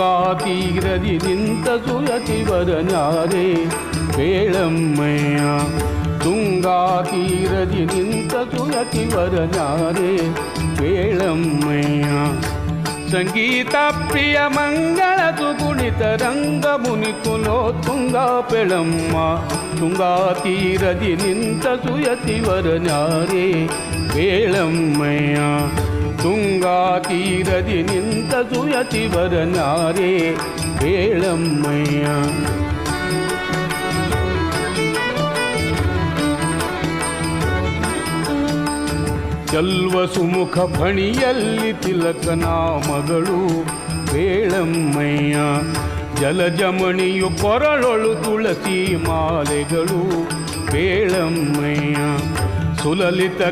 ತುಂಗಾ ತೀರದಿ ನಿಂತ ಸುಯತಿವರನ್ಯಾರೇ ಕೇಳಮ್ಮಯ್ಯ. ತುಂಗಾ ತೀರದಿ ನಿಂತ ಸುಯತಿವರನ್ಯಾರೇ ಕೇಳಮ್ಮಯ್ಯ. ಸಂಗೀತ ಪ್ರಿಯ ಮಂಗಳ ಸುಗುಣಿತ ರಂಗ ಮುನಿಕುಲೋ ತುಂಗಾ ಪೆಳಮ್ಮ. ತುಂಗಾ ತೀರದಿ ನಿಂತ ಸುಯತಿವರನ್ಯಾರೇ ಕೇಳಮ್ಮಯ್ಯ. ತುಂಗಾ ತೀರದಿ ನಿಂತ ಸುಯತಿವರನ್ಯಾರೇ ಕೇಳಮ್ಮಯ್ಯ. ಚಲ್ವ ಸುಮುಖ ಫಣಿಯಲ್ಲಿ ತಿಲಕನ ಮಗಳು ಕೇಳಮ್ಮಯ್ಯ. ಜಲಜಮಣಿಯು ಕೊರಳೊಳು ತುಳಸಿ ಮಾಲೆಗಳು ಕೇಳಮ್ಮಯ್ಯ. ಸುಲಲಿತ